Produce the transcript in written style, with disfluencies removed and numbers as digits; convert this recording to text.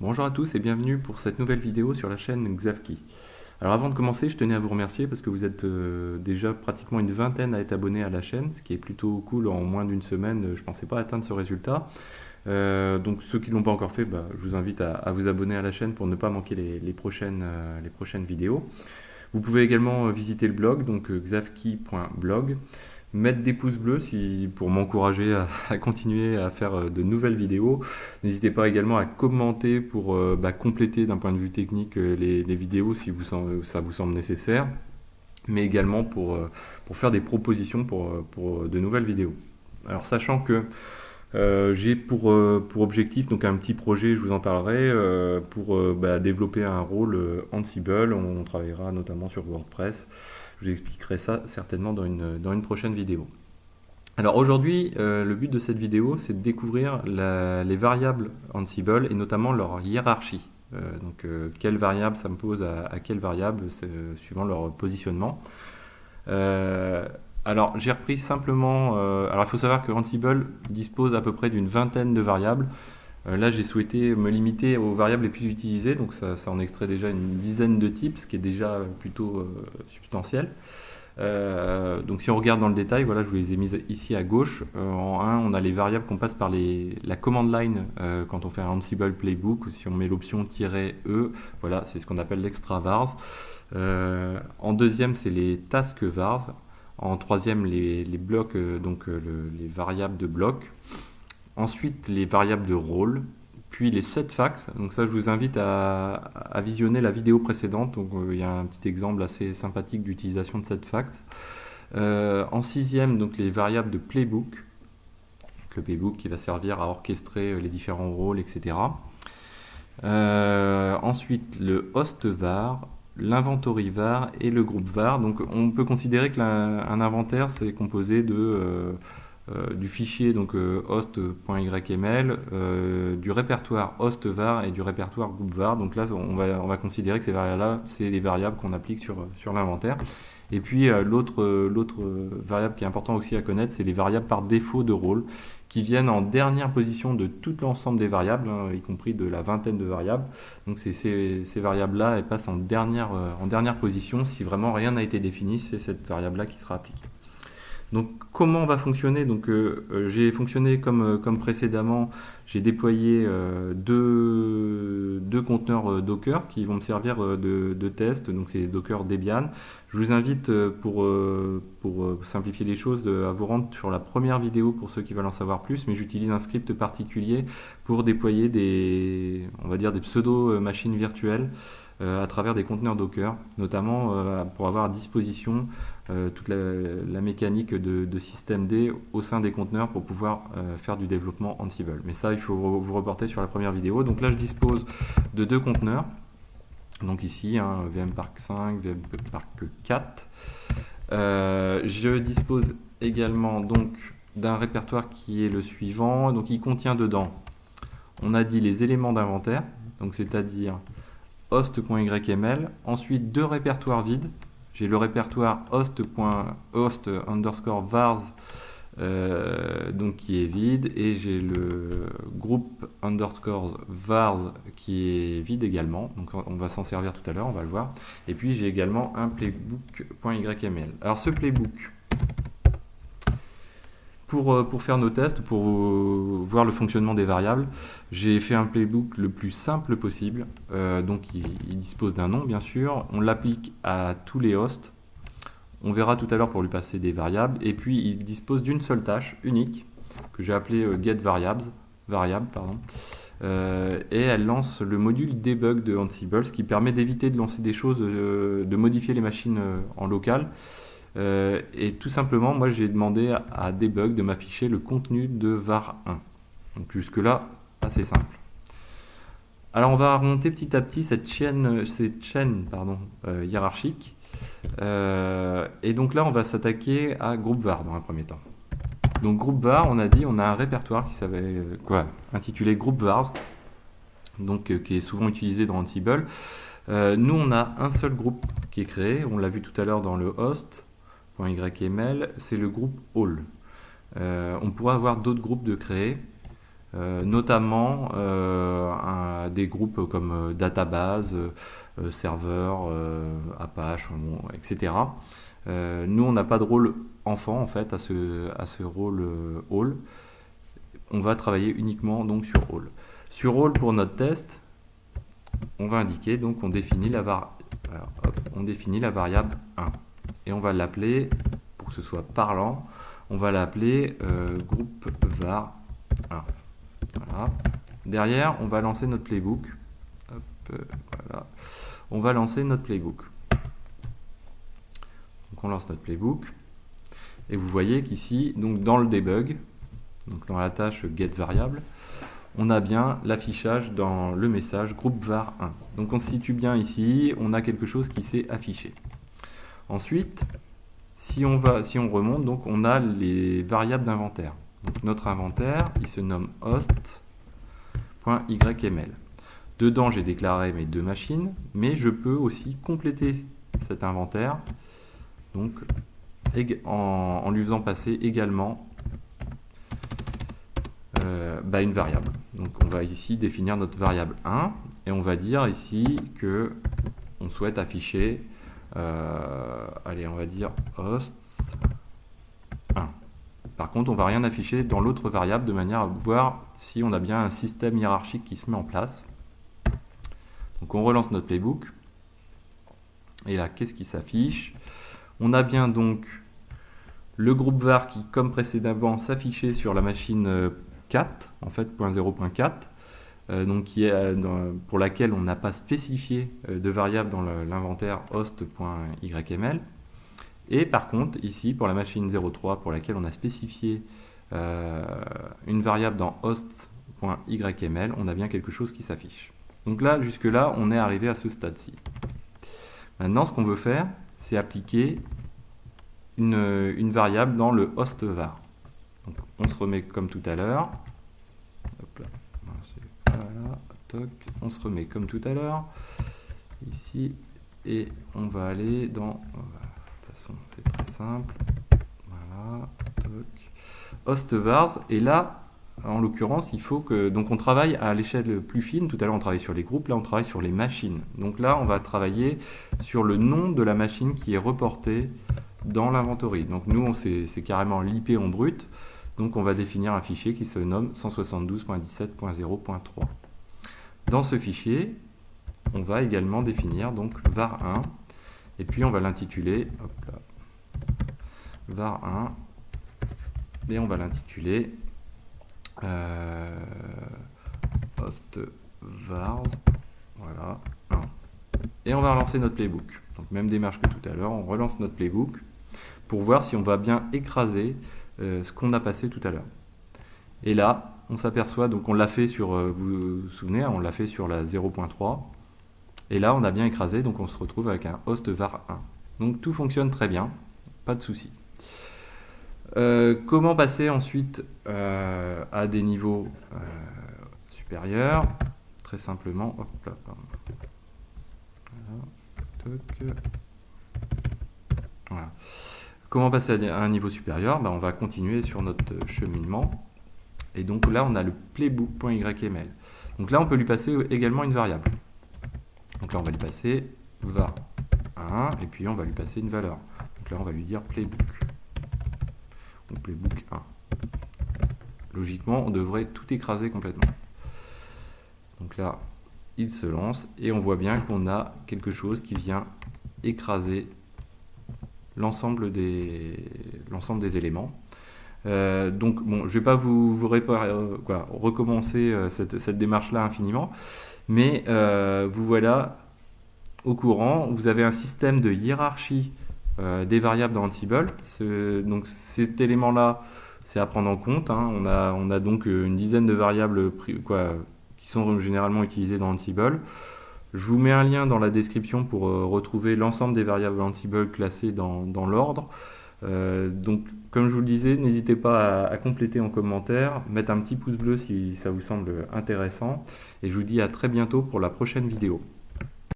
Bonjour à tous et bienvenue pour cette nouvelle vidéo sur la chaîne Xavki. Alors avant de commencer, je tenais à vous remercier parce que vous êtes déjà pratiquement une vingtaine à être abonnés à la chaîne, ce qui est plutôt cool. En moins d'une semaine, je ne pensais pas atteindre ce résultat. Donc ceux qui ne l'ont pas encore fait, je vous invite à vous abonner à la chaîne pour ne pas manquer les prochaines vidéos. Vous pouvez également visiter le blog, donc xavki.blog. Mettre des pouces bleus pour m'encourager à continuer à faire de nouvelles vidéos. N'hésitez pas également à commenter pour compléter d'un point de vue technique les vidéos si ça vous semble nécessaire, mais également pour faire des propositions pour de nouvelles vidéos. Alors sachant que j'ai pour objectif donc un petit projet, je vous en parlerai, pour développer un rôle Ansible. On travaillera notamment sur WordPress. Je vous expliquerai ça certainement dans une prochaine vidéo. Alors aujourd'hui, le but de cette vidéo, c'est de découvrir les variables Ansible et notamment leur hiérarchie. Quelle variable ça me pose à quelle variable, suivant leur positionnement. Alors j'ai repris simplement. Alors il faut savoir que Ansible dispose à peu près d'une vingtaine de variables. Là j'ai souhaité me limiter aux variables les plus utilisées, donc ça en extrait déjà une dizaine de types, ce qui est déjà plutôt substantiel. Donc si on regarde dans le détail, voilà, je vous les ai mises ici à gauche. En 1, on a les variables qu'on passe par la command line quand on fait un Ansible playbook, ou si on met l'option "-e", voilà, c'est ce qu'on appelle l'extra vars. En deuxième, c'est les task vars. En troisième, les blocs, les variables de bloc. Ensuite, les variables de rôle. Puis les setfacts. Donc ça, je vous invite à visionner la vidéo précédente. Donc il y a un petit exemple assez sympathique d'utilisation de setfacts. En sixième, donc les variables de playbook. Donc, le playbook qui va servir à orchestrer les différents rôles, etc. Ensuite, le host var, l'inventory var et le groupe var. Donc on peut considérer qu'un inventaire, c'est composé du fichier host.yml, du répertoire host var et du répertoire groupe var. Donc là, on va considérer que ces variables-là, c'est les variables qu'on applique sur l'inventaire. Et puis l'autre variable qui est important aussi à connaître, c'est les variables par défaut de rôle, qui viennent en dernière position de tout l'ensemble des variables, y compris de la vingtaine de variables. Donc ces variables-là, elles passent en dernière position. Si vraiment rien n'a été défini, c'est cette variable-là qui sera appliquée. Donc comment on va fonctionner? J'ai fonctionné comme précédemment. J'ai déployé deux conteneurs Docker qui vont me servir de test. Donc c'est Docker Debian. Je vous invite pour simplifier les choses à vous rendre sur la première vidéo pour ceux qui veulent en savoir plus. Mais j'utilise un script particulier pour déployer on va dire des pseudo machines virtuelles à travers des conteneurs Docker, notamment pour avoir à disposition toute la mécanique de systemd au sein des conteneurs pour pouvoir faire du développement Ansible. Mais ça, il faut vous reporter sur la première vidéo. Donc là, je dispose de deux conteneurs. Donc ici, VMpark 5, VMpark 4. Je dispose également donc d'un répertoire qui est le suivant. Donc il contient dedans, on a dit les éléments d'inventaire, donc c'est-à-dire host.yml, ensuite deux répertoires vides. J'ai le répertoire host_vars donc qui est vide, et j'ai le groupe _vars qui est vide également. Donc on va s'en servir tout à l'heure, on va le voir. Et puis j'ai également un playbook.yml. Alors ce playbook, pour faire nos tests, pour voir le fonctionnement des variables, j'ai fait un playbook le plus simple possible. Donc il dispose d'un nom, bien sûr. On l'applique à tous les hosts. On verra tout à l'heure pour lui passer des variables. Et puis il dispose d'une seule tâche unique que j'ai appelée getVariable. Et elle lance le module debug de Ansible, ce qui permet d'éviter de lancer des choses, de modifier les machines en local. Et tout simplement, moi j'ai demandé à debug de m'afficher le contenu de var1. Donc jusque là, assez simple. Alors on va remonter petit à petit cette chaîne hiérarchique. Et donc là on va s'attaquer à groupe var dans un premier temps. Donc groupe var, on a dit, on a un répertoire qui s'appelle intitulé groupe vars, donc qui est souvent utilisé dans Ansible. Nous on a un seul groupe qui est créé, on l'a vu tout à l'heure dans le host.yml, c'est le groupe all. On pourra avoir d'autres groupes de créer. notamment des groupes comme database, serveur, Apache, bon, etc. Nous, on n'a pas de rôle enfant en fait à ce rôle all. On va travailler uniquement donc sur all. Sur all, pour notre test, on va indiquer, donc on définit la variable 1 et on va l'appeler, pour que ce soit parlant, on va l'appeler groupe var 1. Voilà. Derrière, on va lancer notre playbook. Hop, voilà. On va lancer notre playbook. Donc on lance notre playbook et vous voyez qu'ici, donc dans le debug, donc dans la tâche get variable, on a bien l'affichage dans le message groupe var 1. Donc on se situe bien ici, on a quelque chose qui s'est affiché. Ensuite, si on remonte, donc on a les variables d'inventaire. Donc notre inventaire, il se nomme host.yml. Dedans, j'ai déclaré mes 2 machines, mais je peux aussi compléter cet inventaire, donc en lui faisant passer également une variable. Donc on va ici définir notre variable 1 et on va dire ici que on souhaite afficher allez, on va dire host 1. Par contre, on va rien afficher dans l'autre variable de manière à voir si on a bien un système hiérarchique qui se met en place. Donc on relance notre playbook et là, qu'est-ce qui s'affiche? On a bien donc le groupe var qui, comme précédemment, s'affichait sur la machine 4, en fait, .0.4, donc pour laquelle on n'a pas spécifié de variable dans l'inventaire host.yml. Et par contre, ici, pour la machine 03, pour laquelle on a spécifié une variable dans host.yml, on a bien quelque chose qui s'affiche. Donc là, jusque-là, on est arrivé à ce stade-ci. Maintenant, ce qu'on veut faire, c'est appliquer une variable dans le host var. Donc, on se remet comme tout à l'heure. Voilà, toc, on se remet comme tout à l'heure. Ici, et on va aller dans... De toute façon, c'est très simple. Voilà, toc. Host vars, et là, en l'occurrence, il faut que... Donc on travaille à l'échelle plus fine. Tout à l'heure, on travaille sur les groupes. Là, on travaille sur les machines. Donc là, on va travailler sur le nom de la machine qui est reportée dans l'inventory. Donc nous, c'est carrément l'IP en brut. Donc on va définir un fichier qui se nomme 172.17.0.3. Dans ce fichier, on va également définir donc var 1. Et puis on va l'intituler var 1. Et on va l'intituler host vars, voilà, 1. Et on va relancer notre playbook. Donc même démarche que tout à l'heure, on relance notre playbook pour voir si on va bien écraser ce qu'on a passé tout à l'heure. Et là, on s'aperçoit, donc on l'a fait sur, vous vous souvenez, on l'a fait sur la 0.3. Et là, on a bien écrasé, donc on se retrouve avec un host var 1. Donc tout fonctionne très bien, pas de souci. Comment passer ensuite à des niveaux supérieurs? Très simplement, hop là, voilà. Comment passer à un niveau supérieur? On va continuer sur notre cheminement. Et donc là, on a le playbook.yml. Donc là, on peut lui passer également une variable. Donc là, on va lui passer var 1 et puis on va lui passer une valeur. Donc là, on va lui dire playbook. Donc playbook 1. Logiquement, on devrait tout écraser complètement. Donc là, il se lance et on voit bien qu'on a quelque chose qui vient écraser l'ensemble des éléments. Donc bon, je vais pas vous recommencer cette démarche-là infiniment, mais vous voilà au courant. Vous avez un système de hiérarchie des variables dans Ansible. Donc cet élément-là, c'est à prendre en compte. Hein. On a donc une dizaine de variables qui sont généralement utilisées dans Ansible. Je vous mets un lien dans la description pour retrouver l'ensemble des variables Ansible classées dans l'ordre. Donc, comme je vous le disais, n'hésitez pas à compléter en commentaire, mettre un petit pouce bleu si ça vous semble intéressant. Et je vous dis à très bientôt pour la prochaine vidéo.